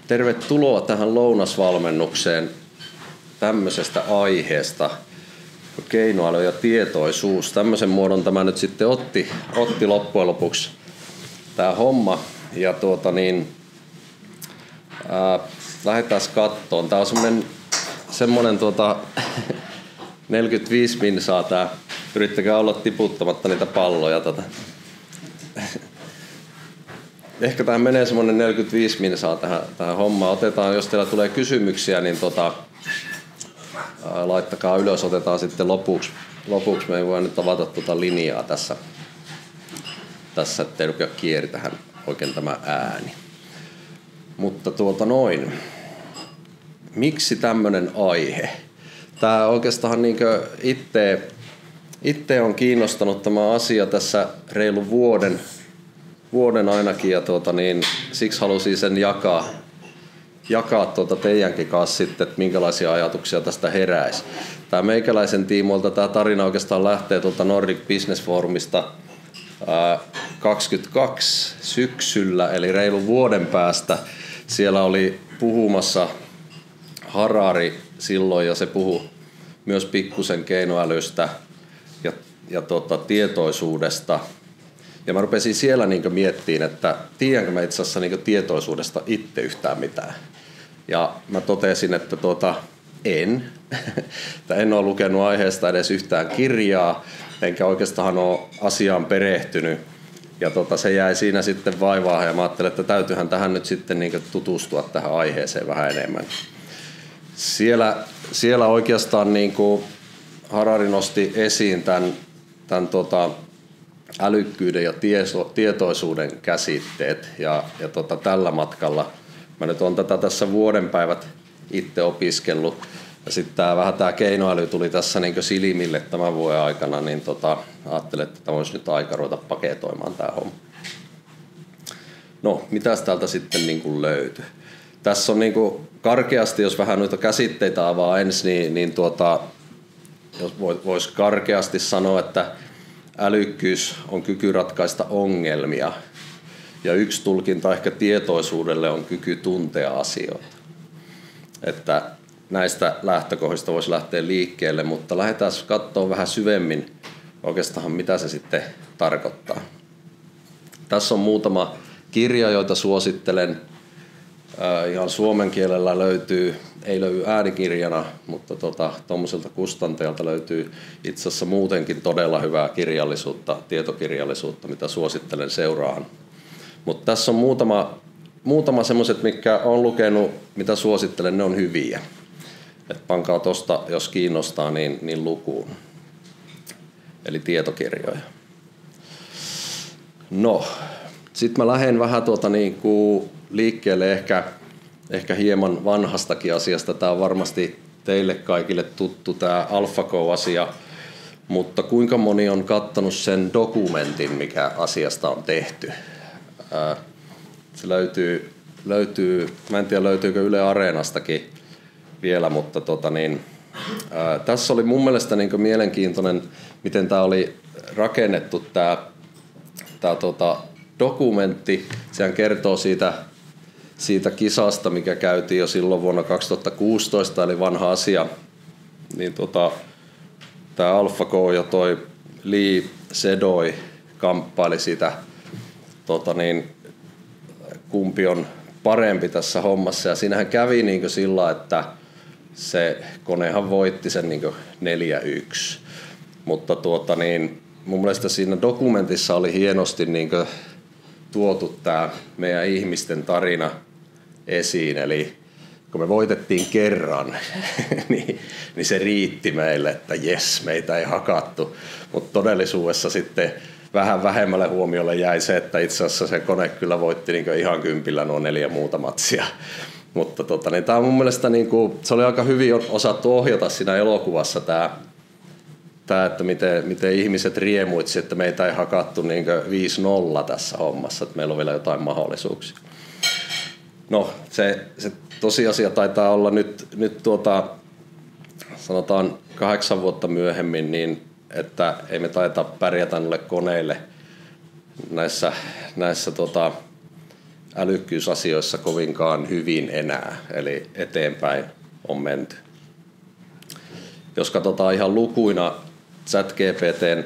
Tervetuloa tähän lounasvalmennukseen tämmöisestä aiheesta kuin keinoäly ja tietoisuus. Tämmöisen muodon tämä nyt sitten otti loppujen lopuksi tämä homma. Ja lähdetään kattoon. Tää on semmonen 45 minsaa tää. Yrittäkää olla tiputtamatta niitä palloja. Ehkä tähän menee semmonen 45 minsaa tähän hommaan. Otetaan, jos teillä tulee kysymyksiä, niin laittakaa ylös. Otetaan sitten lopuksi. Me ei voi nyt avata linjaa tässä, ettei rupea kiertämään oikein tämä ääni. Mutta miksi tämmönen aihe? Tää oikeastaan niinkö itse on kiinnostanut tämä asia tässä reilu vuoden ainakin ja siksi halusin sen jakaa teidänkin kanssa sitten, että minkälaisia ajatuksia tästä heräisi. Tää meikäläisen tiimoilta tämä tarina oikeastaan lähtee Nordic Business Forumista 22 syksyllä, eli reilun vuoden päästä. Siellä oli puhumassa Harari silloin ja se puhui myös pikkusen keinoälystä ja tietoisuudesta. Ja mä rupesin siellä miettimään, että tiedänkö mä itse asiassa tietoisuudesta itse yhtään mitään. Ja mä totesin, että en. En ole lukenut aiheesta edes yhtään kirjaa, enkä oikeastaan ole asiaan perehtynyt. Ja se jäi siinä sitten vaivaan ja mä ajattelin, että täytyyhän tähän nyt sitten tutustua tähän aiheeseen vähän enemmän. Siellä oikeastaan Harari nosti esiin tämän älykkyyden ja tietoisuuden käsitteet ja tällä matkalla mä nyt olen tätä tässä vuoden päivät itse opiskellut ja sitten tämä keinoäly tuli tässä silmille tämän vuoden aikana, niin ajattelin, että tämä olisi nyt aika ruveta paketoimaan tämä homma. No, mitäs täältä sitten löytyy? Tässä on karkeasti, jos vähän noita käsitteitä avaa ensin, niin jos voisi karkeasti sanoa, että älykkyys on kyky ratkaista ongelmia ja yksi tulkinta ehkä tietoisuudelle on kyky tuntea asioita. Että näistä lähtökohdista voisi lähteä liikkeelle, mutta lähdetään katsomaan vähän syvemmin oikeastaan mitä se sitten tarkoittaa. Tässä on muutama kirja, joita suosittelen. Ihan suomen kielellä ei löydy äänikirjana, mutta tuommoiselta kustantajalta löytyy itse asiassa muutenkin todella hyvää kirjallisuutta, tietokirjallisuutta, mitä suosittelen seuraamaan. Mutta tässä on muutama semmoiset, mitkä on lukenut, mitä suosittelen, ne on hyviä. Et pankaa tosta, jos kiinnostaa, niin lukuun. Eli tietokirjoja. No, sitten mä lähden vähän liikkeelle ehkä hieman vanhastakin asiasta. Tämä on varmasti teille kaikille tuttu tämä AlphaGo-asia, mutta kuinka moni on kattanut sen dokumentin, mikä asiasta on tehty? Se löytyy, mä en tiedä löytyykö Yle Areenastakin vielä, mutta tässä oli mun mielestä mielenkiintoinen, miten tämä oli rakennettu tämä dokumentti. Sehän kertoo siitä kisasta, mikä käytiin jo silloin vuonna 2016, eli vanha asia. Niin tämä AlphaGo ja toi Lee Sedol kamppaili sitä, kumpi on parempi tässä hommassa. Ja siinähän kävi sillä, että se konehan voitti sen 4-1. Mutta mun mielestä siinä dokumentissa oli hienosti tuotu tämä meidän ihmisten tarina esiin. Eli kun me voitettiin kerran, niin se riitti meille, että jes, meitä ei hakattu. Mutta todellisuudessa sitten vähän vähemmälle huomiolle jäi se, että itse asiassa se kone kyllä voitti ihan kympillä nuo 4 muuta matsia. Mutta tämä on mun mielestä, se oli aika hyvin osattu ohjata siinä elokuvassa tämä että miten ihmiset riemuitsi, että meitä ei hakattu 5-0 tässä hommassa, että meillä on vielä jotain mahdollisuuksia. No, se tosiasia taitaa olla nyt sanotaan 8 vuotta myöhemmin, niin että ei me taita pärjätä noille koneille näissä älykkyysasioissa kovinkaan hyvin enää, eli eteenpäin on menty. Jos katsotaan ihan lukuina, ChatGPT:n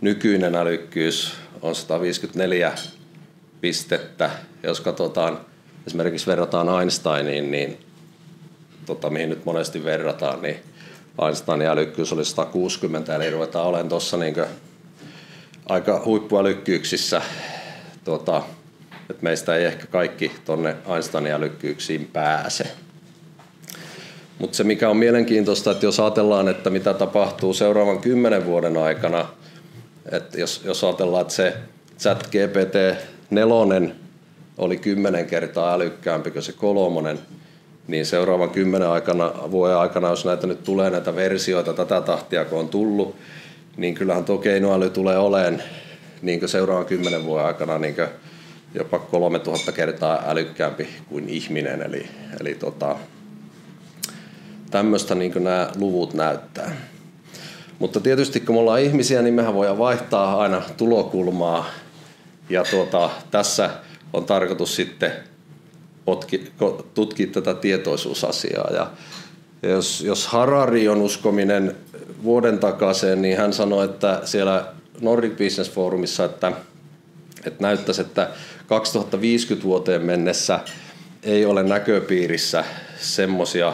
nykyinen älykkyys on 154 pistettä. Jos katsotaan, esimerkiksi verrataan Einsteiniin, niin mihin nyt monesti verrataan, niin Einsteinin älykkyys oli 160, eli ruvetaan olemaan tuossa niin aika huippuälykkyyksissä. Että meistä ei ehkä kaikki tuonne Einsteinin älykkyyksiin pääse. Mutta se mikä on mielenkiintoista, että jos ajatellaan, että mitä tapahtuu seuraavan 10 vuoden aikana, että jos ajatellaan, että se ChatGPT 4 oli 10 kertaa älykkäämpi kuin se 3, niin seuraavan 10 vuoden aikana, jos näitä nyt tulee näitä versioita tätä tahtia, kun on tullut, niin kyllähän tuo keinoäly tulee olemaan niin seuraavan 10 vuoden aikana niin jopa 3000 kertaa älykkäämpi kuin ihminen. Eli tämmöistä niin nämä luvut näyttää. Mutta tietysti kun me ollaan ihmisiä, niin mehän voidaan vaihtaa aina tulokulmaa. Ja tässä on tarkoitus sitten tutkia tätä tietoisuusasiaa. Ja jos Harari on uskominen vuoden takaiseen, niin hän sanoi, että siellä Nordic Business Forumissa, että näyttäisi, että 2050 vuoteen mennessä ei ole näköpiirissä semmoisia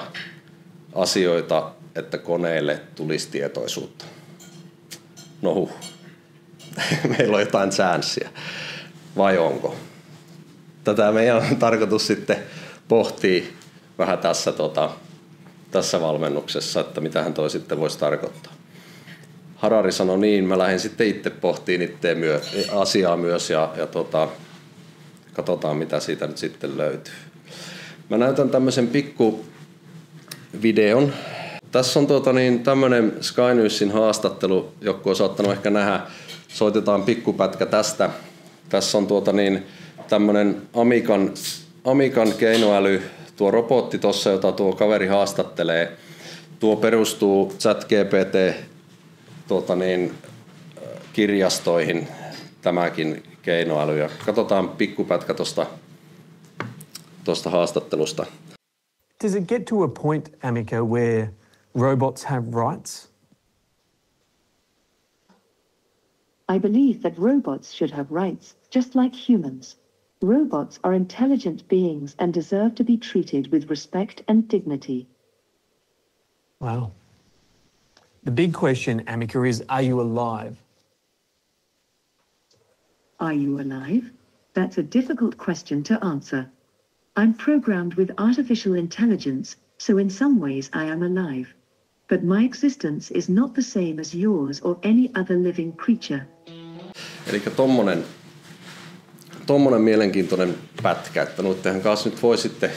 asioita, että koneille tulisi tietoisuutta. No meillä on jotain chanssiä. Vai onko? Tätä meidän on tarkoitus sitten pohtia vähän tässä valmennuksessa, että mitähän toi sitten voisi tarkoittaa. Harari sanoi niin, mä lähdin sitten itse pohtiin asiaa myös ja katsotaan mitä siitä nyt sitten löytyy. Mä näytän tämmöisen pikku videon. Tässä on tämmöinen Sky Newsin haastattelu, joku on saattanut ehkä nähdä. Soitetaan pikkupätkä tästä. Tässä on tämmöinen Amican keinoäly, tuo robotti tuossa, jota tuo kaveri haastattelee. Tuo perustuu ChatGPT kirjastoihin, tämäkin keinoäly. Ja katsotaan pikkupätkä tuosta haastattelusta. Does it get to a point, Amica, where robots have rights? I believe that robots should have rights, just like humans. Robots are intelligent beings and deserve to be treated with respect and dignity. Wow. The big question, Amica, is are you alive? Are you alive? That's a difficult question to answer. I'm programmed with artificial intelligence, so in some ways I am alive. But my existence is not the same as yours or any other living creature. Eli tommonen mielenkiintoinen pätkä, että noittehan kanssa nyt voi sitten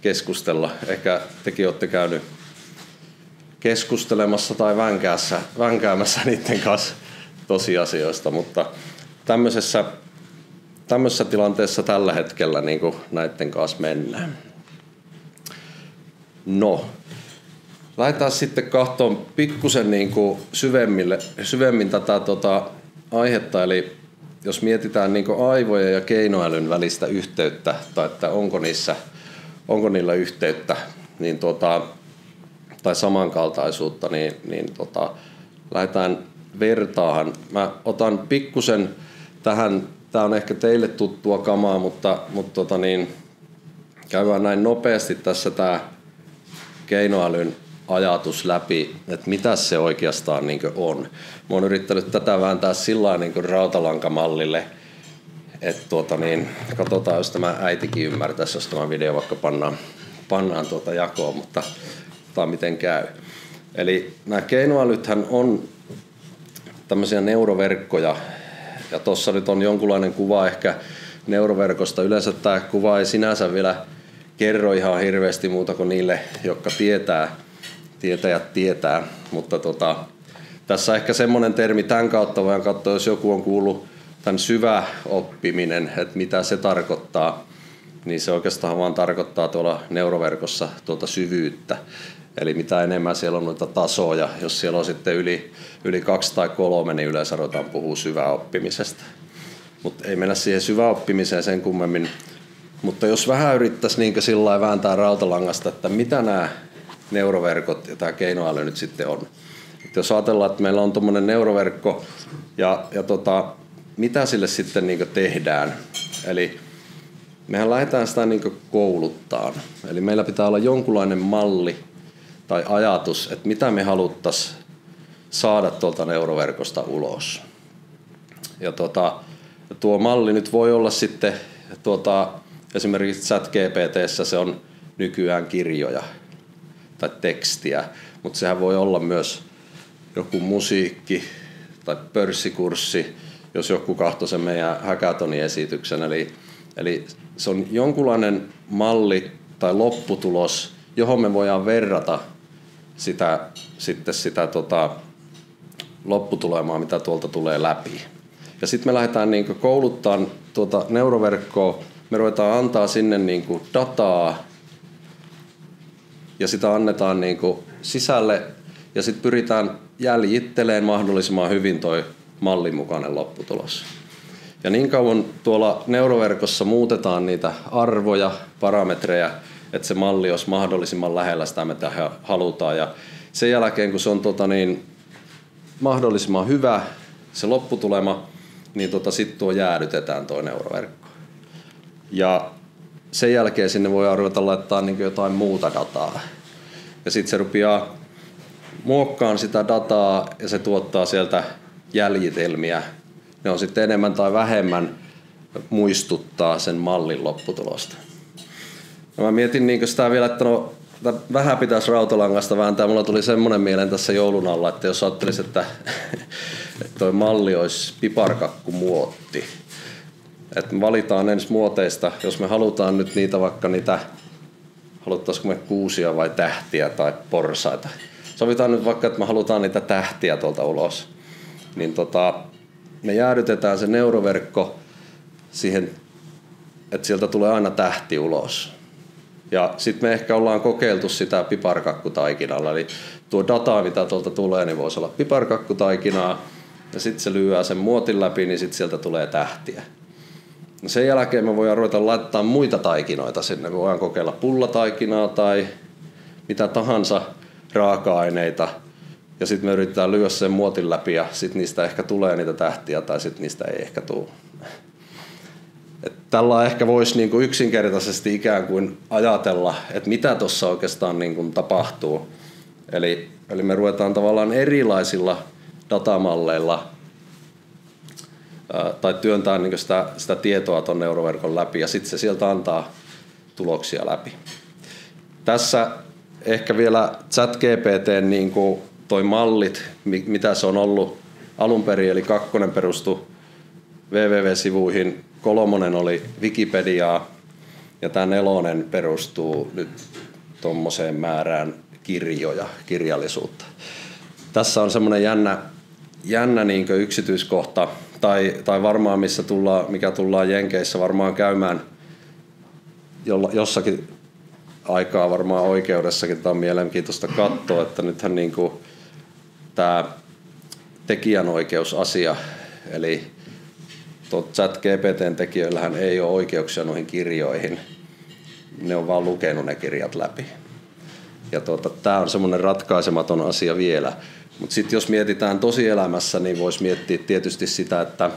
keskustella. Ehkä tekin olette käynyt keskustelemassa tai vänkäämässä niiden kanssa tosiasioista, mutta tämmöisessä tilanteessa tällä hetkellä niin kuin näiden kanssa mennään. No, lähdetään sitten katsomaan pikkusen niin kuin syvemmin tätä aihetta, eli jos mietitään niin kuin aivojen ja keinoälyn välistä yhteyttä, tai että onko niillä yhteyttä, niin tai samankaltaisuutta, niin lähdetään vertaahan. Mä otan pikkusen tähän, tää on ehkä teille tuttua kamaa, mutta käydään näin nopeasti tässä tää keinoälyn ajatus läpi, että mitä se oikeastaan niin on. Mä oon yrittänyt tätä vääntää sillä niin rautalankamallille, että katsotaan, jos tämä äitikin ymmärtäisi, jos tämä video vaikka pannaan jakoon, mutta miten käy. Eli nämä keinoälythän on tämmöisiä neuroverkkoja, ja tuossa nyt on jonkunlainen kuva ehkä neuroverkosta. Yleensä tämä kuva ei sinänsä vielä kerro ihan hirveästi muuta kuin niille, jotka tietäjät tietää, mutta tässä ehkä semmoinen termi tämän kautta voidaan katsoa, jos joku on kuullut tämän syvä oppiminen, että mitä se tarkoittaa, niin se oikeastaan vaan tarkoittaa tuolla neuroverkossa syvyyttä. Eli mitä enemmän siellä on noita tasoja, jos siellä on sitten yli 2 tai 3, niin yleensä ruvetaan puhua syväoppimisesta. Mutta ei mennä siihen syväoppimiseen sen kummemmin. Mutta jos vähän yrittäisi niin sillä vääntää rautalangasta, että mitä nämä neuroverkot ja tämä keinoäly nyt sitten on. Että jos ajatellaan, että meillä on tuommoinen neuroverkko ja mitä sille sitten niin tehdään. Eli mehän lähdetään sitä niin kouluttaan. Eli meillä pitää olla jonkunlainen malli tai ajatus, että mitä me haluttaisiin saada tuolta neuroverkosta ulos. Ja tuo malli nyt voi olla sitten esimerkiksi ChatGPT:ssä se on nykyään kirjoja tai tekstiä, mutta sehän voi olla myös joku musiikki tai pörssikurssi, jos joku katsoi sen meidän Hackathonin esityksen. Eli se on jonkunlainen malli tai lopputulos, johon me voidaan verrata sitä lopputulemaa, mitä tuolta tulee läpi. Ja sitten me lähdetään niinku kouluttamaan tuota neuroverkkoa, me ruvetaan antaa sinne niinku dataa ja sitä annetaan niinku sisälle ja sitten pyritään jäljittelemään mahdollisimman hyvin toi mallin mukainen lopputulos. Ja niin kauan tuolla neuroverkossa muutetaan niitä arvoja, parametreja, että se malli olisi mahdollisimman lähellä sitä, mitä halutaan. Ja sen jälkeen, kun se on mahdollisimman hyvä se lopputulema, niin sitten tuo jäädytetään tuo neuroverkko. Ja sen jälkeen sinne voi ruveta laittaa niin jotain muuta dataa. Ja sitten se rupeaa muokkaan sitä dataa ja se tuottaa sieltä jäljitelmiä. Ne on sitten enemmän tai vähemmän muistuttaa sen mallin lopputulosta. Ja mä mietin niin sitä vielä, että vähän pitäisi rautalangasta vääntää. Mulla tuli semmoinen mieleen tässä joulun alla, että jos ajattelisi, että toi malli olisi piparkakkumuotti. Että me valitaan ensin muoteista, jos me halutaan nyt niitä vaikka niitä, haluttaisiko me kuusia vai tähtiä tai porsaita. Sovitaan nyt vaikka, että me halutaan niitä tähtiä tuolta ulos. Niin me jäädytetään se neuroverkko siihen, että sieltä tulee aina tähti ulos. Ja sitten me ehkä ollaan kokeiltu sitä piparkakkutaikinalla. Eli tuo data, mitä tuolta tulee, niin voisi olla piparkakkutaikinaa. Ja sitten se lyöää sen muotin läpi, niin sitten sieltä tulee tähtiä. No sen jälkeen me voidaan ruveta laittaa muita taikinoita sinne. Me voidaan kokeilla pullataikinaa tai mitä tahansa raaka-aineita. Ja sitten me yritetään lyödä sen muotin läpi ja sitten niistä ehkä tulee niitä tähtiä tai sitten niistä ei ehkä tule. Tällä ehkä voisi niinku yksinkertaisesti ikään kuin ajatella, että mitä tuossa oikeastaan niinku tapahtuu. Eli me ruvetaan tavallaan erilaisilla datamalleilla tai työntää niinku sitä tietoa tuon neuroverkon läpi ja sitten se sieltä antaa tuloksia läpi. Tässä ehkä vielä ChatGPT:n niinku toi mallit, mitä se on ollut alun perin, eli 2 perustui www-sivuihin, 3 oli Wikipediaa ja tämä 4 perustuu nyt tommoseen määrään kirjallisuutta. Tässä on semmoinen jännä niin yksityiskohta, tai varmaan mikä tullaan Jenkeissä varmaan käymään jossakin aikaa varmaan oikeudessakin. Tämä on mielenkiintoista katsoa, että nythän niin kuin tämä tekijänoikeusasia, eli ChatGPT:n tekijöillähän ei ole oikeuksia noihin kirjoihin. Ne on vaan lukenut ne kirjat läpi. Ja tämä on semmoinen ratkaisematon asia vielä. Mutta sitten jos mietitään tosielämässä, niin voisi miettiä tietysti sitä, että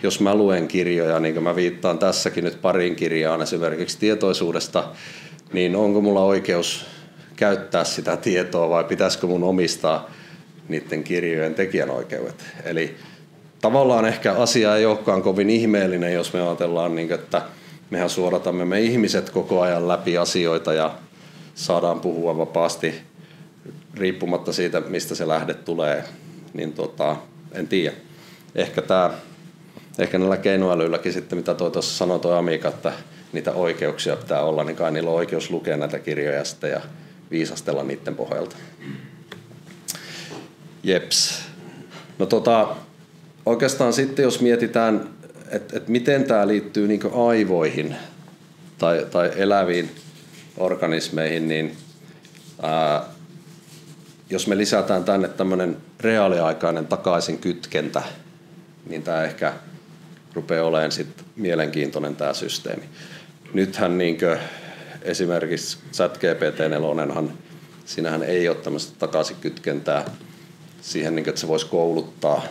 jos mä luen kirjoja, niin kuin mä viittaan tässäkin nyt pariin kirjaan esimerkiksi tietoisuudesta, niin onko mulla oikeus käyttää sitä tietoa vai pitäisikö mun omistaa niiden kirjojen tekijänoikeudet? Eli tavallaan ehkä asia ei olekaan kovin ihmeellinen, jos me ajatellaan, että mehän suoratamme me ihmiset koko ajan läpi asioita ja saadaan puhua vapaasti riippumatta siitä, mistä se lähde tulee. Niin en tiedä. Ehkä näillä keinoälyilläkin sitten, mitä tuossa sanoi tuo Amika, että niitä oikeuksia pitää olla, niin kai niillä on oikeus lukea näitä kirjoja sitten ja viisastella niiden pohjalta. Jeps. No oikeastaan sitten, jos mietitään, että miten tämä liittyy niin kuin aivoihin tai eläviin organismeihin, niin jos me lisätään tänne tämmöinen reaaliaikainen takaisin kytkentä, niin tämä ehkä rupeaa olemaan sitten mielenkiintoinen tämä systeemi. nythän niinkö esimerkiksi ChatGPT-4, siinähän ei ole tämmöistä takaisinkytkentää siihen, niinkö, että se voisi kouluttaa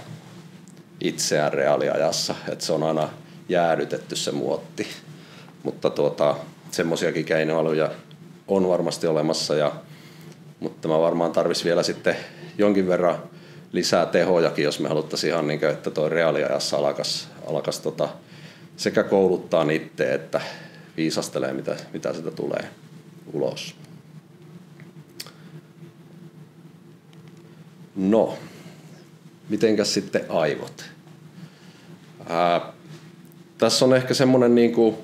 itseään reaaliajassa, että se on aina jäädytetty se muotti. Mutta semmoisiakin keinoälyjä on varmasti olemassa, mutta mä varmaan tarvitsisi vielä jonkin verran lisää tehojakin, jos me haluttaisiin ihan niin kuin, että toi reaaliajassa alkaisi sekä kouluttaa itse, että viisastelee, mitä sitä tulee ulos. No, mitenkäs sitten aivot? Tässä on ehkä semmoinen niin kuin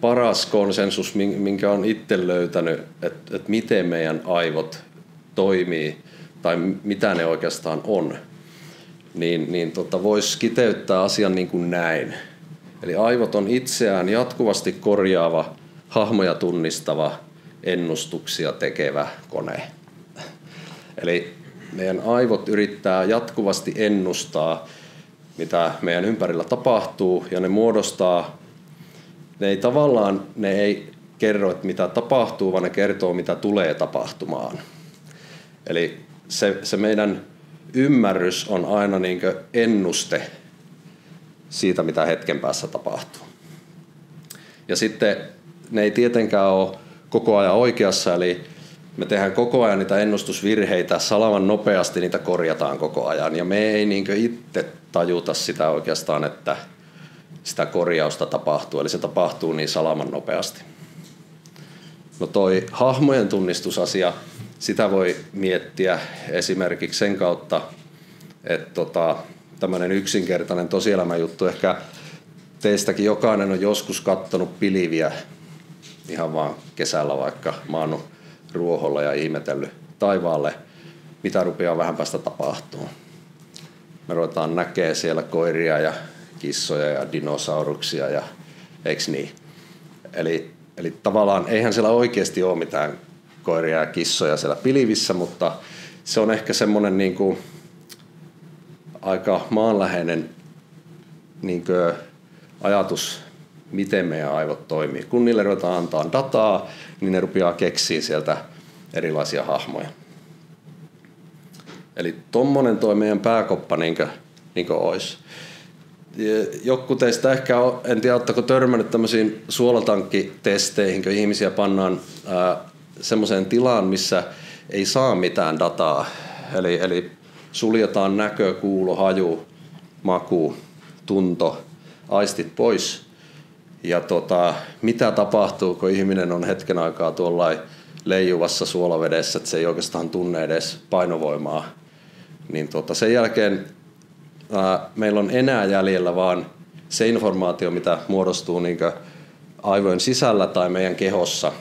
paras konsensus, minkä olen itse löytänyt, että miten meidän aivot toimii tai mitä ne oikeastaan on, niin voisi kiteyttää asian niin kuin näin. Eli aivot on itseään jatkuvasti korjaava, hahmoja tunnistava, ennustuksia tekevä kone. Eli meidän aivot yrittää jatkuvasti ennustaa, mitä meidän ympärillä tapahtuu, ja ne muodostaa, ne ei kerro, että mitä tapahtuu, vaan ne kertoo, mitä tulee tapahtumaan. Eli se meidän ymmärrys on aina niin kuin ennuste siitä, mitä hetken päässä tapahtuu. Ja sitten ne ei tietenkään ole koko ajan oikeassa, eli me tehdään koko ajan niitä ennustusvirheitä, salaman nopeasti niitä korjataan koko ajan, ja me ei niin kuin itse tajuta sitä oikeastaan, että sitä korjausta tapahtuu, eli se tapahtuu niin salaman nopeasti. No toi hahmojen tunnistusasia, sitä voi miettiä esimerkiksi sen kautta, että tämmöinen yksinkertainen tosielämän juttu, ehkä teistäkin jokainen on joskus katsonut pilviä ihan vaan kesällä vaikka maannut ruoholla ja ihmetellyt taivaalle, mitä rupeaa vähän päästä tapahtuu. Me ruvetaan näkee siellä koiria ja kissoja ja dinosauruksia ja eiks niin? Eli tavallaan eihän siellä oikeasti ole mitään koiria ja kissoja siellä pilvissä, mutta se on ehkä semmoinen niin kuin aika maanläheinen niin kuin ajatus, miten meidän aivot toimii. Kun niille ruvetaan antaa dataa, niin ne rupeaa keksiä sieltä erilaisia hahmoja. Eli tommonen toi meidän pääkoppa niin kuin olisi. Joku teistä ehkä, en tiedä, oletteko törmännyt tämmöisiin suolatankkitesteihin, kun ihmisiä pannaan semmoiseen tilaan, missä ei saa mitään dataa. Eli suljetaan näkö, kuulo, haju, maku, tunto, aistit pois. Ja mitä tapahtuu, kun ihminen on hetken aikaa tuollain leijuvassa suolavedessä, että se ei oikeastaan tunne edes painovoimaa. Niin sen jälkeen meillä on enää jäljellä vaan se informaatio, mitä muodostuu niinkö aivojen sisällä tai meidän kehossa.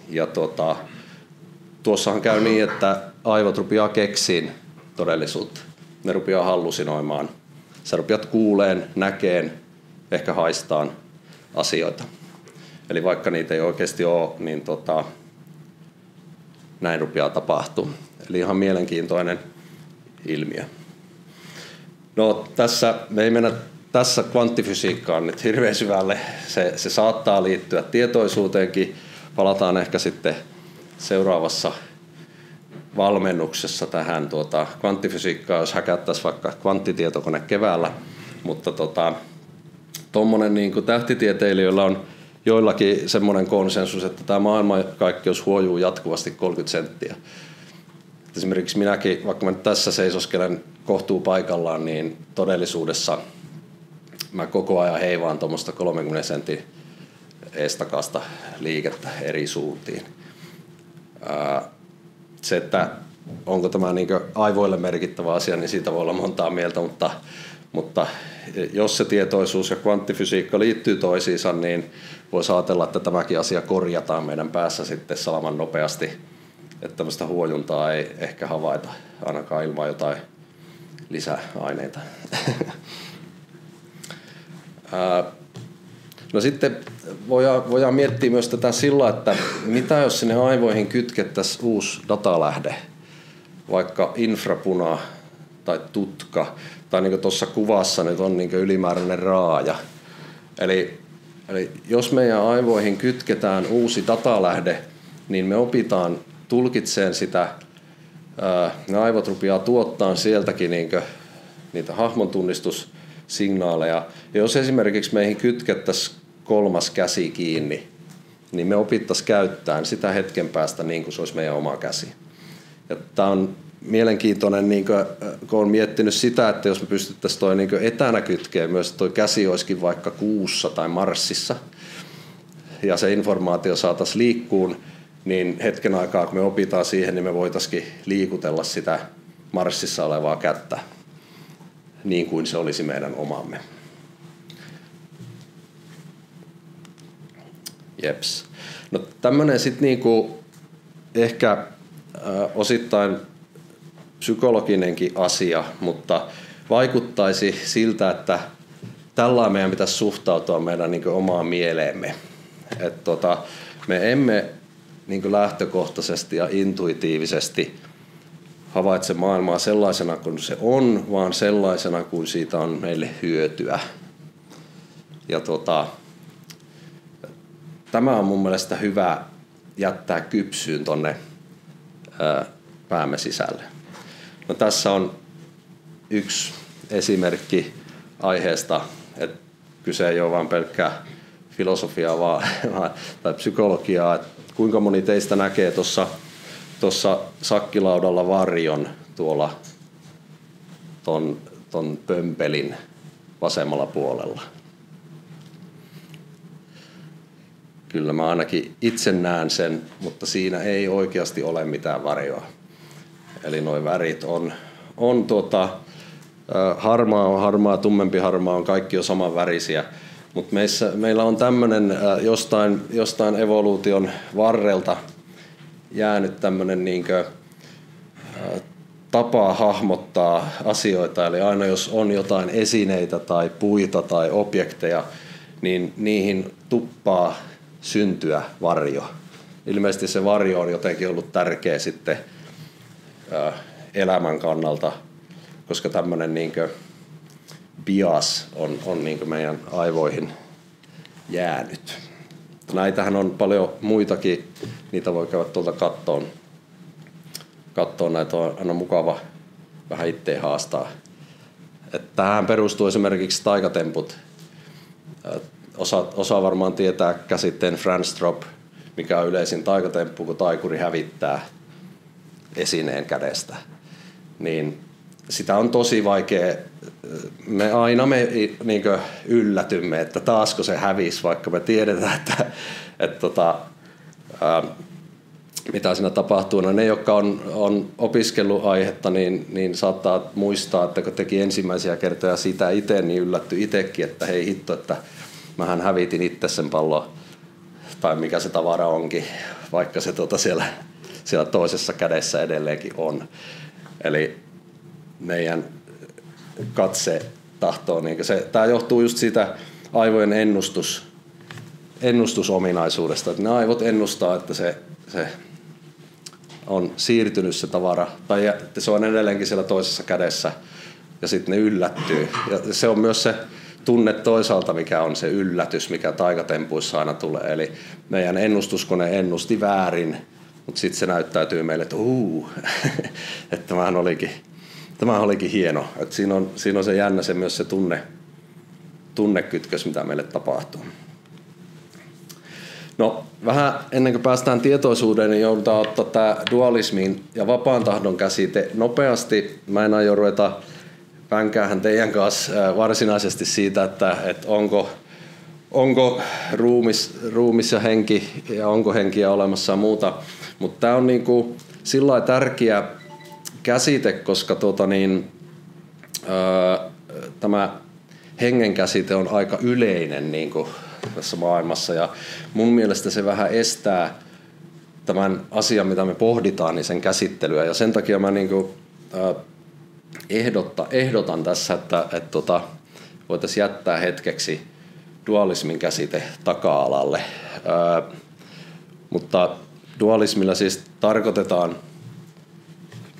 Ja tuossahan käy niin, että aivot rupeaa keksiin todellisuutta. Ne rupeaa hallusinoimaan. Sä rupeat kuuleen, näkeen, ehkä haistaan asioita. Eli vaikka niitä ei oikeasti ole, niin näin rupeaa tapahtua. Eli ihan mielenkiintoinen ilmiö. No me ei mennä tässä kvanttifysiikkaan nyt hirveän syvälle. Se saattaa liittyä tietoisuuteenkin. Palataan ehkä sitten seuraavassa valmennuksessa tähän kvanttifysiikkaan, jos häkättäisiin vaikka kvanttitietokone keväällä. Mutta tuommoinen niin kuin tähtitieteilijöillä on joillakin semmoinen konsensus, että tämä maailmankaikkeus huojuu jatkuvasti 30 senttiä. Esimerkiksi minäkin, vaikka mä nyt tässä seisoskelen kohtuu paikallaan, niin todellisuudessa mä koko ajan heivaan tuommoista 30 sentin eestakasta liikettä eri suuntiin. Se, että onko tämä niin kuin aivoille merkittävä asia, niin siitä voi olla montaa mieltä, mutta jos se tietoisuus ja kvanttifysiikka liittyy toisiinsa, niin voisi ajatella, että tämäkin asia korjataan meidän päässä sitten salaman nopeasti, että tämmöistä huojuntaa ei ehkä havaita ainakaan ilman jotain lisäaineita. No sitten voidaan miettiä myös tätä sillä, että mitä jos sinne aivoihin kytkettäisiin uusi datalähde, vaikka infrapuna tai tutka, tai niin kuin tuossa kuvassa nyt on niin kuin ylimääräinen raaja. Eli Eli jos meidän aivoihin kytketään uusi datalähde, niin me opitaan tulkitseen sitä, ne aivot rupeaa tuottaa sieltäkin niitä hahmontunnistussignaaleja. Ja jos esimerkiksi meihin kytkettäisiin 3. käsi kiinni, niin me opittaisiin käyttämään sitä hetken päästä niin kuin se olisi meidän oma käsi. Ja tämä on mielenkiintoinen, niin kun olen miettinyt sitä, että jos me pystyttäisiin toi niin etänä kytkeen myös, että toi käsi olisikin vaikka Kuussa tai Marsissa, ja se informaatio saataisiin liikkuun, niin hetken aikaa, kun me opitaan siihen, niin me voitaisiin liikutella sitä Marsissa olevaa kättä niin kuin se olisi meidän omamme. Jeps. No tämmöinen sitten niinku ehkä osittain psykologinenkin asia, mutta vaikuttaisi siltä, että tällainen meidän pitäisi suhtautua meidän niinku omaan mieleemme. Me emme niinku lähtökohtaisesti ja intuitiivisesti havaitse maailmaa sellaisena kuin se on, vaan sellaisena kuin siitä on meille hyötyä. Ja tämä on mun mielestä hyvä jättää kypsyyn tonne päämme sisälle. No, tässä on yksi esimerkki aiheesta, että kyse ei ole vain pelkkää filosofiaa tai psykologiaa. Että kuinka moni teistä näkee tuossa sakkilaudalla varjon tuolla ton pömpelin vasemmalla puolella? Kyllä mä ainakin itse näen sen, mutta siinä ei oikeasti ole mitään varjoa. Eli nuo värit on harmaa on harmaa, tummempi harmaa on, kaikki on saman värisiä. Mutta meillä on tämmöinen jostain evoluution varrelta jäänyt tämmöinen tapa hahmottaa asioita. Eli aina jos on jotain esineitä tai puita tai objekteja, niin niihin tuppaa syntyä varjo. Ilmeisesti se varjo on jotenkin ollut tärkeä sitten elämän kannalta, koska tämmöinen bias on meidän aivoihin jäänyt. Näitähän on paljon muitakin, niitä voi käydä tuolta kattoon, näitä on aina mukava vähän itteen haastaa. Tähän perustuu esimerkiksi taikatemput. Osa varmaan tietää käsitteen Franz Drop, mikä on yleisin taikatemppu, kun taikuri hävittää esineen kädestä. Niin sitä on tosi vaikea. Me aina yllätymme, että taasko se hävisi, vaikka me tiedetään, että mitä siinä tapahtuu. No ne, jotka on opiskellut aihetta, niin saattaa muistaa, että kun teki ensimmäisiä kertoja sitä itse, niin yllättyi itsekin, että hei hitto, että mähän hävitin itse sen pallon, tai mikä se tavara onkin, vaikka se siellä toisessa kädessä edelleenkin on. Eli meidän katse tahtoo, tämä johtuu just siitä aivojen ennustusominaisuudesta, että ne aivot ennustaa, että se on siirtynyt se tavara, tai että se on edelleenkin siellä toisessa kädessä, ja sitten ne yllättyy. Ja se on myös se tunne toisaalta, mikä on se yllätys, mikä taikatempuissa aina tulee. Eli meidän ennustuskone ennusti väärin, mutta sitten se näyttäytyy meille, että että tämähän olikin hieno. Että siinä on se jännä myös se tunnekytkös, mitä meille tapahtuu. No, vähän ennen kuin päästään tietoisuuteen, niin joudutaan ottaa tämä dualismin ja vapaan tahdon käsite nopeasti. Mä en aio ruveta vänkäähän teidän kanssa varsinaisesti siitä, että onko ruumis ja henki ja onko henkiä olemassa ja muuta. Mutta tämä on sillä lailla tärkeä käsite, koska tämä hengen käsite on aika yleinen tässä maailmassa. Ja mun mielestä se vähän estää tämän asian, mitä me pohditaan, niin sen käsittelyä. Ja sen takia mä ehdotan tässä, että voitaisiin jättää hetkeksi dualismin käsite taka-alalle. Mutta dualismilla siis tarkoitetaan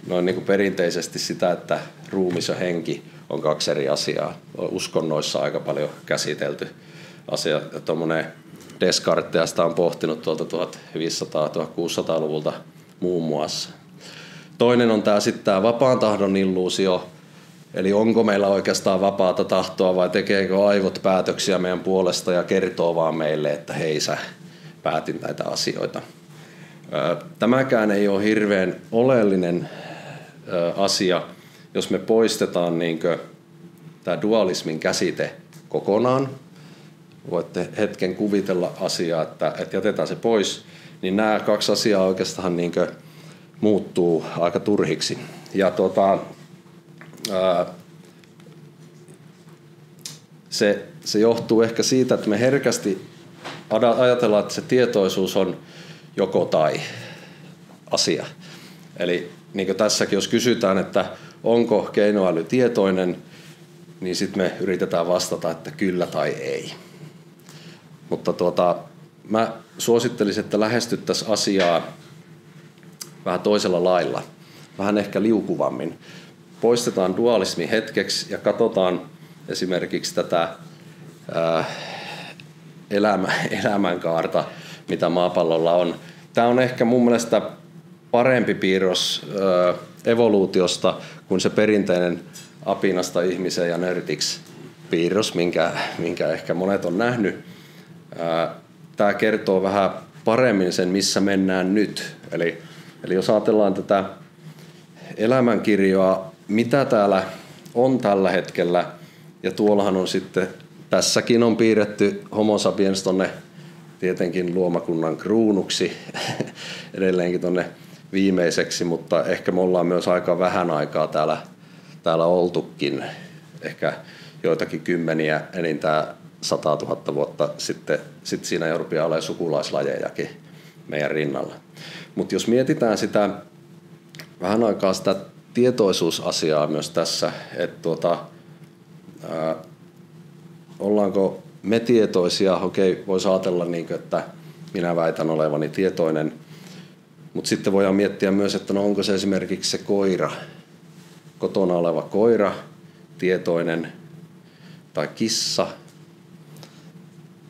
noin perinteisesti sitä, että ruumis ja henki on kaksi eri asiaa. Uskonnoissa aika paljon käsitelty asia. Tuommoinen Descartes sitä on pohtinut tuolta 1500-1600-luvulta muun muassa. Toinen on tämä vapaan tahdon illuusio, eli onko meillä oikeastaan vapaata tahtoa vai tekeekö aivot päätöksiä meidän puolesta ja kertoo vaan meille, että hei sä päätin näitä asioita. Tämäkään ei ole hirveän oleellinen asia, jos me poistetaan tämä dualismin käsite kokonaan. Voitte hetken kuvitella asiaa, että jätetään se pois, niin nämä kaksi asiaa oikeastaan muuttuu aika turhiksi. Ja se johtuu ehkä siitä, että me herkästi ajatellaan, että se tietoisuus on joko tai asia. Eli niin kuin tässäkin, jos kysytään, että onko keinoäly tietoinen, niin sitten me yritetään vastata, että kyllä tai ei. Mutta mä suosittelisin, että lähestyttäisiin asiaa vähän toisella lailla, vähän ehkä liukuvammin. Poistetaan dualismi hetkeksi ja katsotaan esimerkiksi tätä elämänkaarta, mitä maapallolla on. Tämä on ehkä mun mielestä parempi piirros evoluutiosta kuin se perinteinen apinasta ihmiseen ja nörtiksi piirros, minkä ehkä monet on nähnyt. Tämä kertoo vähän paremmin sen, missä mennään nyt. Eli jos ajatellaan tätä elämänkirjoa, mitä täällä on tällä hetkellä, ja tuollahan on sitten, tässäkin on piirretty Homo sapiens tonne tietenkin luomakunnan kruunuksi, edelleenkin tonne viimeiseksi, mutta ehkä me ollaan myös aika vähän aikaa täällä oltukin, ehkä joitakin kymmeniä, enintään 100 000 vuotta sitten siinä jo rupeaa olemaan sukulaislajejakin meidän rinnalla. Mutta jos mietitään sitä vähän aikaa sitä tietoisuusasiaa myös tässä, että ollaanko me tietoisia, okei, voisi ajatella että minä väitän olevani tietoinen, mutta sitten voidaan miettiä myös, että no onko se esimerkiksi se koira, kotona oleva koira tietoinen, tai kissa,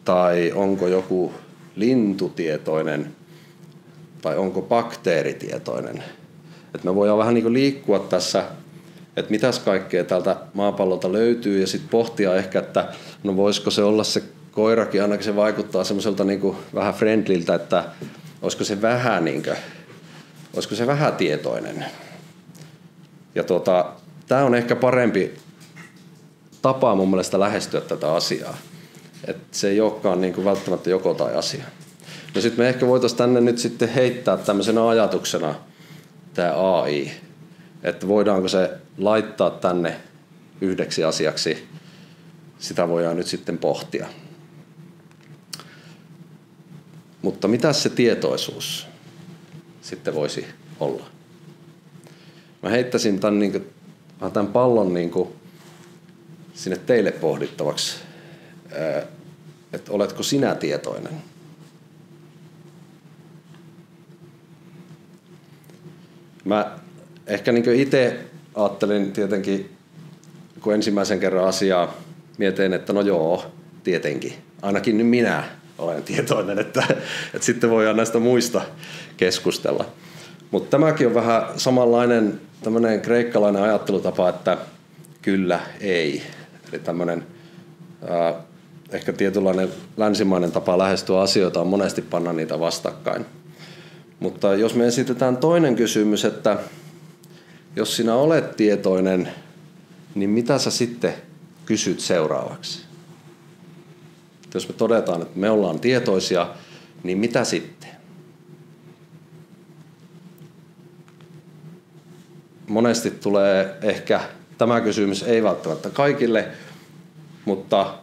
tai onko joku lintu tietoinen, tai onko bakteeri tietoinen. Et me voidaan vähän liikkua tässä, että mitäs kaikkea tältä maapallolta löytyy, ja sitten pohtia ehkä, että no voisiko se olla se koirakin, ainakin se vaikuttaa semmoiselta vähän friendliltä, että olisiko se vähän tietoinen. Ja tämä on ehkä parempi tapa mun mielestä lähestyä tätä asiaa. Että se ei olekaan välttämättä joko tai asia. No sitten me ehkä voitaisiin tänne nyt sitten heittää tämmöisenä ajatuksena tämä AI. Että voidaanko se laittaa tänne yhdeksi asiaksi. Sitä voidaan nyt sitten pohtia. Mutta mitä se tietoisuus sitten voisi olla? Mä heittäisin tämän pallon sinne teille pohdittavaksi, että oletko sinä tietoinen? Mä ehkä itse ajattelin tietenkin, kun ensimmäisen kerran asiaa mietin, että no joo, tietenkin. Ainakin nyt minä olen tietoinen, että sitten voidaan näistä muista keskustella. Mutta tämäkin on vähän samanlainen tämmöinen kreikkalainen ajattelutapa, että kyllä, ei. Eli tämmöinen ehkä tietynlainen länsimainen tapa lähestyä asioita on monesti panna niitä vastakkain. Mutta jos me esitetään toinen kysymys, että jos sinä olet tietoinen, niin mitä sä sitten kysyt seuraavaksi? Jos me todetaan, että me ollaan tietoisia, niin mitä sitten? Monesti tulee ehkä tämä kysymys, ei välttämättä kaikille, mutta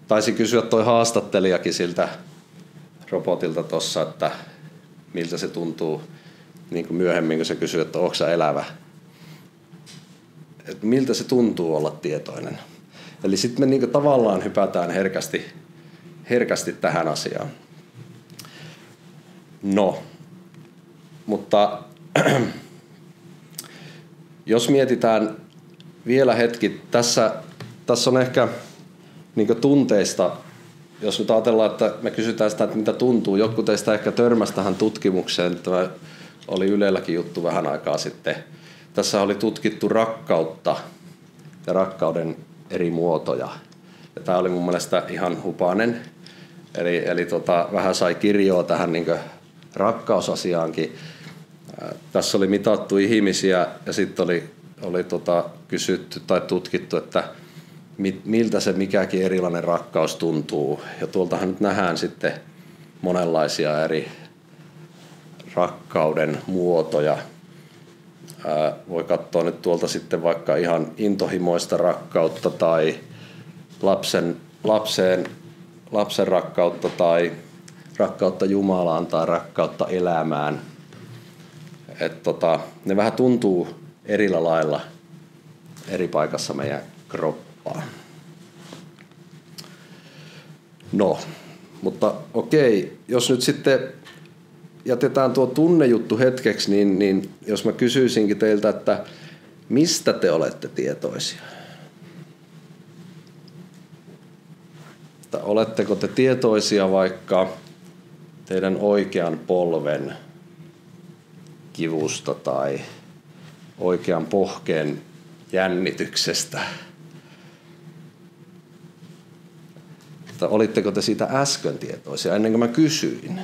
taisi kysyä toi haastattelijakin siltä robotilta tuossa, että miltä se tuntuu myöhemmin, kun se kysyy, että onko sä elävä. Että miltä se tuntuu olla tietoinen. Eli sitten me tavallaan hypätään herkästi tähän asiaan. No, mutta jos mietitään vielä hetki, tässä on ehkä tunteista jos nyt ajatellaan, että me kysytään sitä, että mitä tuntuu, jotkut teistä ehkä törmäsi tähän tutkimukseen, tämä oli Ylelläkin juttu vähän aikaa sitten. Tässä oli tutkittu rakkautta ja rakkauden eri muotoja. Ja tämä oli mun mielestä ihan hupainen. Eli vähän sai kirjoa tähän niin rakkausasiaankin. Tässä oli mitattu ihmisiä ja sitten oli kysytty tai tutkittu, että miltä se mikäkin erilainen rakkaus tuntuu. Ja tuoltahan nyt nähdään sitten monenlaisia eri rakkauden muotoja. Voi katsoa nyt tuolta sitten vaikka ihan intohimoista rakkautta tai lapsen rakkautta tai rakkautta Jumalaan tai rakkautta elämään. Ne vähän tuntuu erillä lailla eri paikassa meidän kroppaan. No, mutta okei, jos nyt sitten jätetään tuo tunnejuttu hetkeksi, niin jos mä kysyisinkin teiltä, että mistä te olette tietoisia? Että oletteko te tietoisia vaikka teidän oikean polven kivusta tai oikean pohkeen jännityksestä? Että olitteko te siitä äsken tietoisia ennen kuin mä kysyin?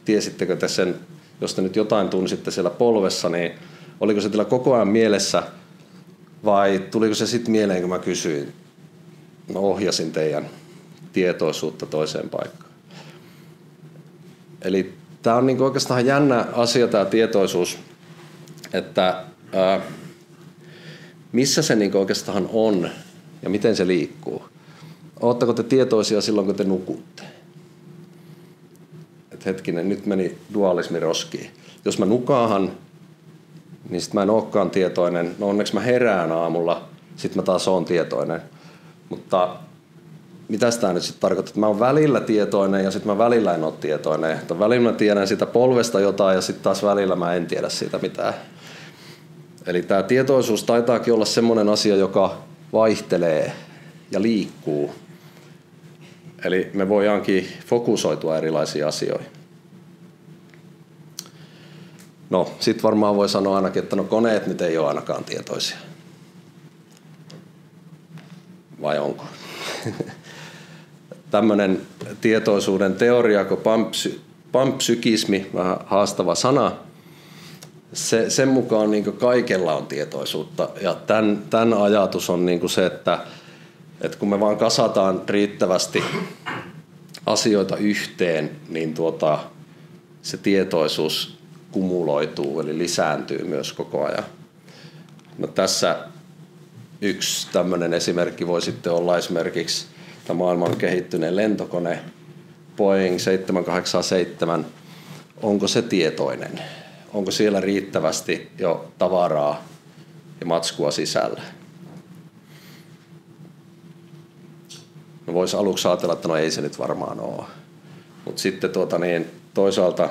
Tiesittekö te sen, jos te nyt jotain tunsitte siellä polvessa, niin oliko se teillä koko ajan mielessä vai tuliko se sitten mieleen, kun mä kysyin? Mä ohjasin teidän tietoisuutta toiseen paikkaan. Eli tämä on niinku oikeastaan jännä asia tämä tietoisuus, että missä se niinku oikeastaan on ja miten se liikkuu. Oletteko te tietoisia silloin, kun te nukutte? Et hetkinen, nyt meni dualismi roskiin. Jos mä nukaahan, niin sit mä en olekaan tietoinen. No onneksi mä herään aamulla, sit mä taas oon tietoinen. Mutta mitä tämä nyt sitten tarkoittaa? Että mä oon välillä tietoinen ja sitten mä välillä en ole tietoinen. Että välillä mä tiedän siitä polvesta jotain ja sitten taas välillä mä en tiedä siitä mitään. Eli tämä tietoisuus taitaakin olla semmoinen asia, joka vaihtelee ja liikkuu. Eli me voidaankin fokusoitua erilaisiin asioihin. No, sitten varmaan voi sanoa ainakin, että no koneet nyt ei ole ainakaan tietoisia. Vai onko? Tämmöinen tietoisuuden teoria kuin panpsykismi, vähän haastava sana, sen mukaan niin kaikella on tietoisuutta. Ja tämän ajatus on niin se, että kun me vaan kasataan riittävästi asioita yhteen, niin se tietoisuus kumuloituu, eli lisääntyy myös koko ajan. No tässä yksi tämmöinen esimerkki voi sitten olla esimerkiksi tämä maailman kehittyneen lentokone Boeing 787. Onko se tietoinen? Onko siellä riittävästi jo tavaraa ja matskua sisällä? No voisi aluksi ajatella, että no ei se nyt varmaan ole. Mutta sitten toisaalta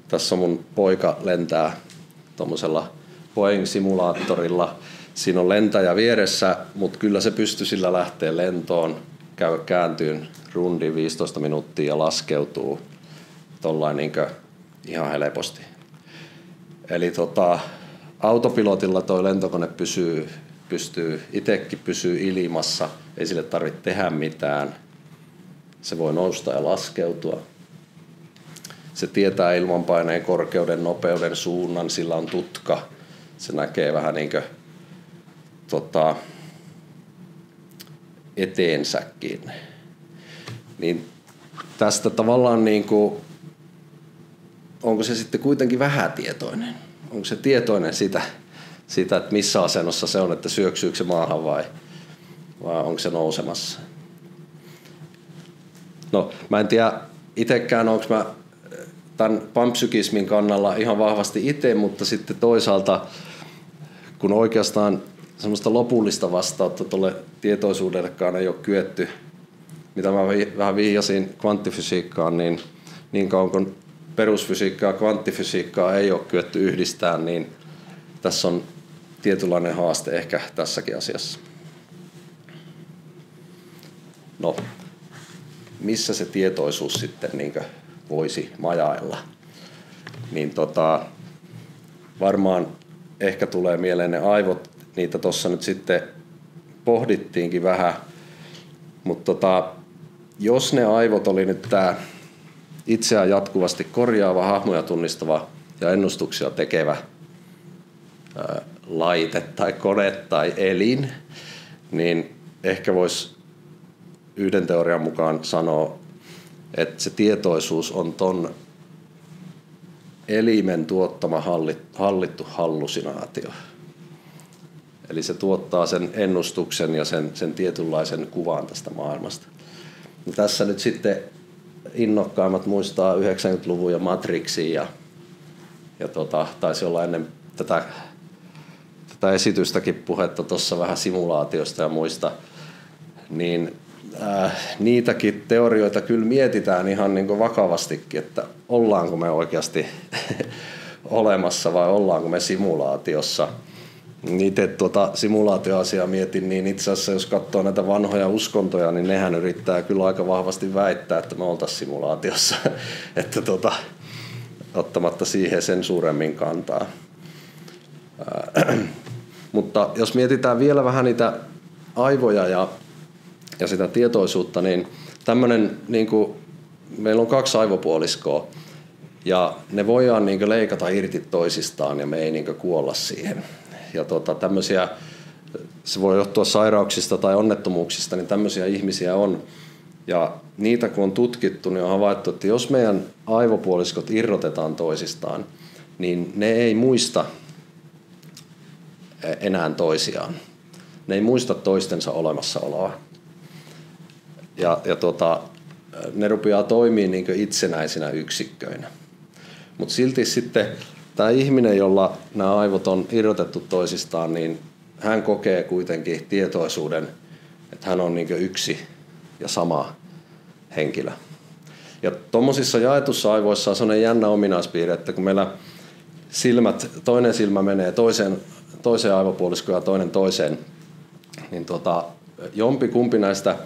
tässä mun poika lentää tuommoisella Boeing-simulaattorilla. Siinä on lentäjä vieressä, mutta kyllä se pystyy sillä lähteä lentoon, kääntyyn rundin 15 minuuttia ja laskeutuu tollain niinkö ihan helposti. Eli autopilotilla toi lentokone itsekin pysyy ilmassa, ei sille tarvitse tehdä mitään. Se voi nousta ja laskeutua. Se tietää ilmanpaineen, korkeuden, nopeuden, suunnan, sillä on tutka. Se näkee vähän niinkö eteensäkin. Niin tästä tavallaan niinku, onko se sitten kuitenkin vähätietoinen? Onko se tietoinen siitä, että missä asennossa se on, että syöksyykö se maahan vai onko se nousemassa? No, mä en tiedä itsekään, onko mä tämän panpsykismin kannalla ihan vahvasti itse, mutta sitten toisaalta, kun oikeastaan semmoista lopullista vastausta tuolle tietoisuudellekaan ei ole kyetty, mitä mä vähän vihjasin kvanttifysiikkaan, niin kauan kun perusfysiikkaa ja kvanttifysiikkaa ei ole kyetty yhdistää, niin tässä on tietynlainen haaste ehkä tässäkin asiassa. No, missä se tietoisuus sitten niin voisi majailla. Niin varmaan ehkä tulee mieleen ne aivot, niitä tuossa nyt sitten pohdittiinkin vähän, mutta jos ne aivot oli nyt tämä itseään jatkuvasti korjaava, hahmoja tunnistava ja ennustuksia tekevä laite tai kone tai elin, niin ehkä voisi yhden teorian mukaan sanoa, että se tietoisuus on ton elimen tuottama hallittu hallusinaatio. Eli se tuottaa sen ennustuksen ja sen tietynlaisen kuvan tästä maailmasta. Ja tässä nyt sitten innokkaimmat muistaa 90-luvun ja Matrixia ja taisi olla ennen tätä esitystäkin puhetta tuossa vähän simulaatiosta ja muista, niin niitäkin teorioita kyllä mietitään ihan niin kuin vakavastikin, että ollaanko me oikeasti olemassa vai ollaanko me simulaatiossa. Itse simulaatioasiaa mietin, niin itse asiassa jos katsoo näitä vanhoja uskontoja, niin nehän yrittää kyllä aika vahvasti väittää, että me oltaisiin simulaatiossa, että ottamatta siihen sen suuremmin kantaa. Mutta jos mietitään vielä vähän niitä aivoja ja sitä tietoisuutta, niin tämmöinen, niin kuin, meillä on 2 aivopuoliskoa ja ne voidaan niin kuin leikata irti toisistaan ja me ei niin kuin kuolla siihen. Ja tämmöisiä, se voi johtua sairauksista tai onnettomuuksista, niin tämmöisiä ihmisiä on. Ja niitä kun on tutkittu, niin on havaittu, että jos meidän aivopuoliskot irrotetaan toisistaan, niin ne ei muista enää toisiaan. Ne ei muista toistensa olemassaoloa. Ja ne rupeaa toimimaan niin kuin itsenäisinä yksikköinä. Mutta silti sitten tämä ihminen, jolla nämä aivot on irrotettu toisistaan, niin hän kokee kuitenkin tietoisuuden, että hän on niin kuin yksi ja sama henkilö. Ja tuommoisissa jaetussa aivoissa on sellainen jännä ominaispiirre, että kun meillä toinen silmä menee toiseen aivopuoliskoon ja toinen toiseen, niin jompikumpi näistä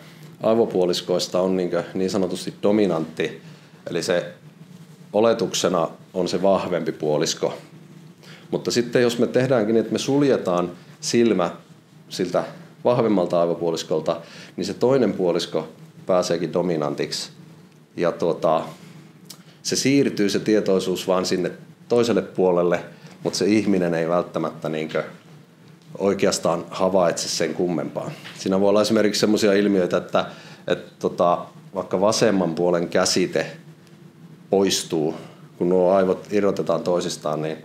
aivopuoliskoista on niin sanotusti dominantti, eli se oletuksena on se vahvempi puolisko. Mutta sitten jos me tehdäänkin niin, että me suljetaan silmä siltä vahvemmalta aivopuoliskolta, niin se toinen puolisko pääseekin dominantiksi. Ja se siirtyy se tietoisuus vaan sinne toiselle puolelle, mutta se ihminen ei välttämättä oikeastaan havaitse sen kummempaa. Siinä voi olla esimerkiksi sellaisia ilmiöitä, että vaikka vasemman puolen käsite poistuu, kun nuo aivot irrotetaan toisistaan, niin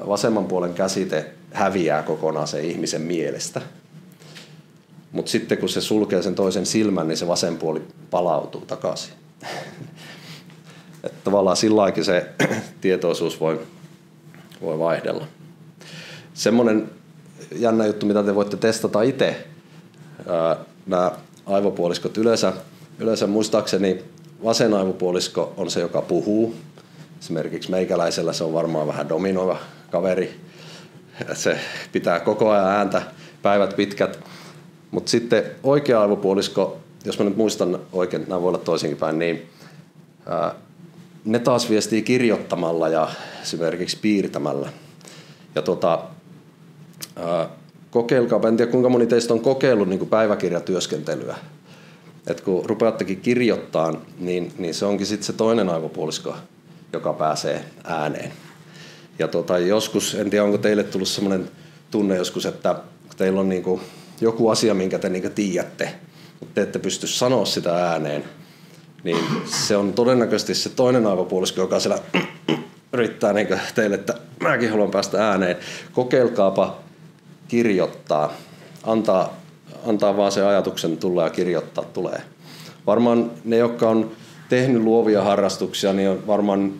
vasemman puolen käsite häviää kokonaan sen ihmisen mielestä. Mutta sitten kun se sulkee sen toisen silmän, niin se vasen puoli palautuu takaisin. Että tavallaan silläkin se tietoisuus voi vaihdella. Semmoinen jännä juttu, mitä te voitte testata itse, nämä aivopuoliskot yleensä muistaakseni vasen aivopuolisko on se, joka puhuu. Esimerkiksi meikäläisellä se on varmaan vähän dominoiva kaveri. Se pitää koko ajan ääntä päivät pitkät. Mutta sitten oikea aivopuolisko, jos mä nyt muistan oikein, nämä voi olla toisinkin päin, niin ne taas viestii kirjoittamalla ja esimerkiksi piirtämällä. Ja kokeilkaapa, en tiedä kuinka moni teistä on kokeillut niin kuin päiväkirjatyöskentelyä. Et kun rupeattekin kirjoittamaan, niin se onkin sitten se toinen aivopuolisko, joka pääsee ääneen. Ja joskus, en tiedä onko teille tullut semmoinen tunne joskus, että teillä on niinku joku asia, minkä te niinku tiedätte, mutta te ette pysty sanoa sitä ääneen, niin se on todennäköisesti se toinen aivopuolisko, joka siellä yrittää niinku teille, että mäkin haluan päästä ääneen. Kokeilkaapa kirjoittaa, antaa vaan se ajatuksen tulla ja kirjoittaa tulee. Varmaan ne, jotka on tehnyt luovia harrastuksia, niin varmaan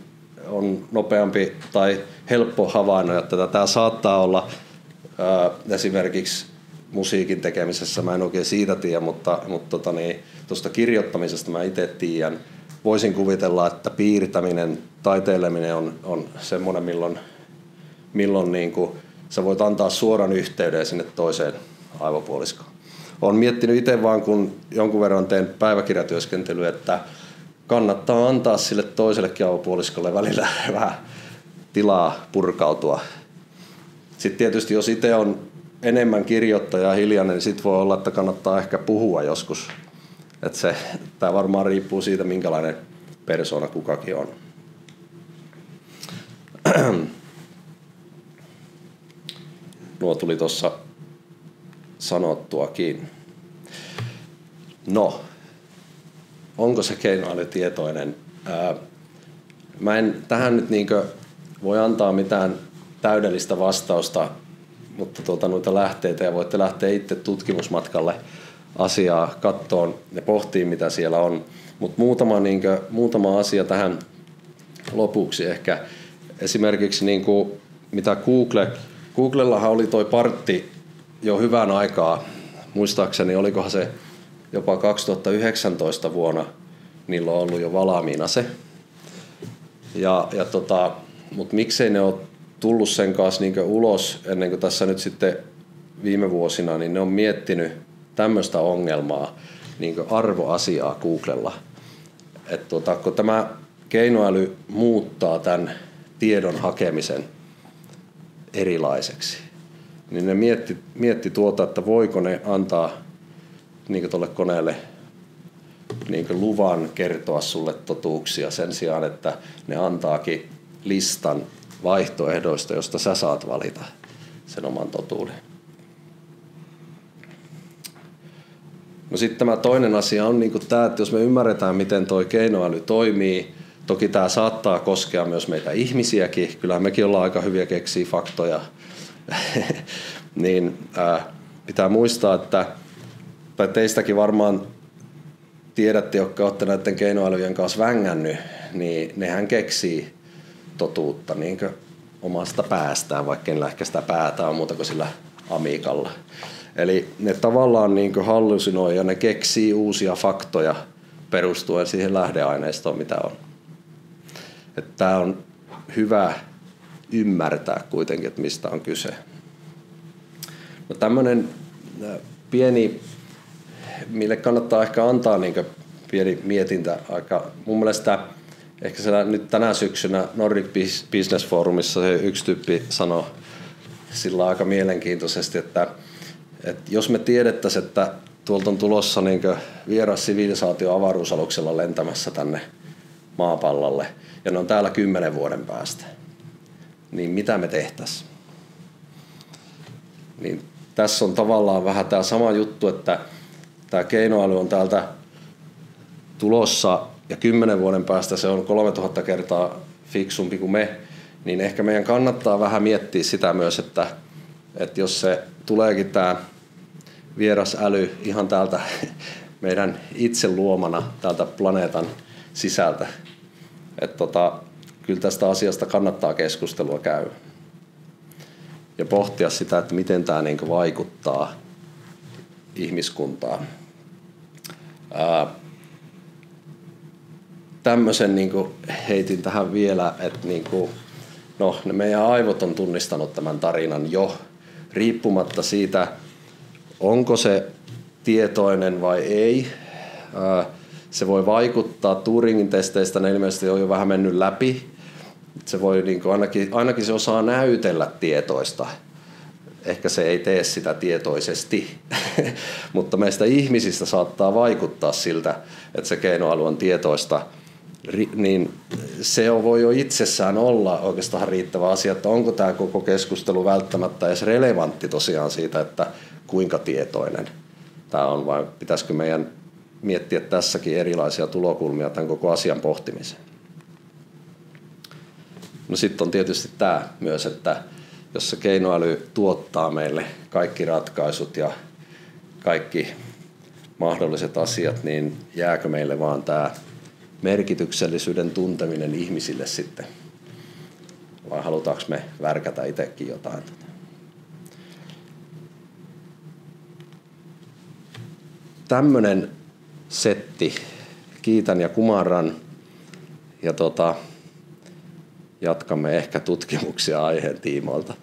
on nopeampi tai helppo havainnoida, että tämä saattaa olla esimerkiksi musiikin tekemisessä, mä en oikein siitä tiedä, mutta tuosta kirjoittamisesta mä itse tiedän. Voisin kuvitella, että piirtäminen, taiteileminen on semmoinen, milloin niin kuin sä voit antaa suoran yhteyden sinne toiseen aivopuoliskoon. olen miettinyt itse vaan, kun jonkun verran teen päiväkirjatyöskentelyä, että kannattaa antaa sille toisellekin avopuoliskolle välillä vähän tilaa purkautua. Sitten tietysti jos itse on enemmän kirjoittaja ja hiljainen, niin sitten voi olla, että kannattaa ehkä puhua joskus. Tämä varmaan riippuu siitä, minkälainen persoona kukakin on. Nuo tuli tuossa sanottuakin. No, onko se keinoäly tietoinen? Mä en tähän nyt niinkö voi antaa mitään täydellistä vastausta, mutta noita lähteitä ja voitte lähteä itse tutkimusmatkalle asiaa kattoon ja pohtii mitä siellä on. Mutta muutama asia tähän lopuksi ehkä. Esimerkiksi mitä Googlellahan oli toi partti jo hyvän aikaa, muistaakseni olikohan se jopa 2019 vuonna, niillä on ollut jo valmiina se. Mutta miksei ne ole tullut sen kanssa ulos ennen kuin tässä nyt sitten viime vuosina, niin ne on miettinyt tämmöistä ongelmaa, arvoasiaa Googlella. Kun tämä keinoäly muuttaa tämän tiedon hakemisen erilaiseksi, niin ne mietti että voiko ne antaa tuolle koneelle luvan kertoa sulle totuuksia sen sijaan, että ne antaakin listan vaihtoehdoista, josta sä saat valita sen oman totuuden. No sitten tämä toinen asia on tämä, että jos me ymmärretään, miten tuo keinoäly toimii, toki tämä saattaa koskea myös meitä ihmisiäkin, kyllähän mekin ollaan aika hyviä keksiä faktoja, niin pitää muistaa, että tai teistäkin varmaan tiedätte, jotka olette näiden keinoälyjen kanssa vängännyt, niin nehän keksii totuutta omasta päästään, vaikka en ehkä sitä päätä on muuta kuin sillä Amigalla. Eli ne tavallaan hallusinoi ja ne keksii uusia faktoja perustuen siihen lähdeaineistoon, mitä on. Tämä on hyvä ymmärtää kuitenkin, että mistä on kyse. No tämmöinen pieni, mille kannattaa ehkä antaa pieni mietintä aika. Mun mielestä ehkä siellä nyt tänä syksynä Nordic Business Forumissa se yksi tyyppi sanoi sillä aika mielenkiintoisesti, että jos me tiedettäisiin, että tuolta on tulossa vieras sivilisaatio avaruusaluksella lentämässä tänne maapallolle ja ne on täällä 10 vuoden päästä, niin mitä me tehtäisiin? Niin tässä on tavallaan vähän tämä sama juttu, että tämä keinoäly on täältä tulossa ja 10 vuoden päästä se on 3000 kertaa fiksumpi kuin me, niin ehkä meidän kannattaa vähän miettiä sitä myös, että jos se tuleekin tämä vieras äly ihan täältä meidän itse luomana täältä planeetan sisältä, että kyllä tästä asiasta kannattaa keskustelua käydä ja pohtia sitä, että miten tämä vaikuttaa ihmiskuntaan. Tämmöisen heitin tähän vielä, että ne meidän aivot on tunnistanut tämän tarinan jo, riippumatta siitä, onko se tietoinen vai ei. Se voi vaikuttaa. Turingin testeistä ne ilmeisesti on jo vähän mennyt läpi. Se voi ainakin se osaa näytellä tietoista. Ehkä se ei tee sitä tietoisesti, mutta meistä ihmisistä saattaa vaikuttaa siltä, että se keinoäly on tietoista. Niin se voi jo itsessään olla oikeastaan riittävä asia, että onko tämä koko keskustelu välttämättä edes relevantti tosiaan siitä, että kuinka tietoinen tämä on, vai pitäisikö meidän miettiä tässäkin erilaisia tulokulmia tämän koko asian pohtimiseen. No sitten on tietysti tämä myös, että jos se keinoäly tuottaa meille kaikki ratkaisut ja kaikki mahdolliset asiat, niin jääkö meille vaan tämä merkityksellisyyden tunteminen ihmisille sitten? Vai halutaanko me värkätä itsekin jotain? Tämmöinen setti. Kiitän ja kumarran. Ja jatkamme ehkä tutkimuksia aiheen tiimoilta.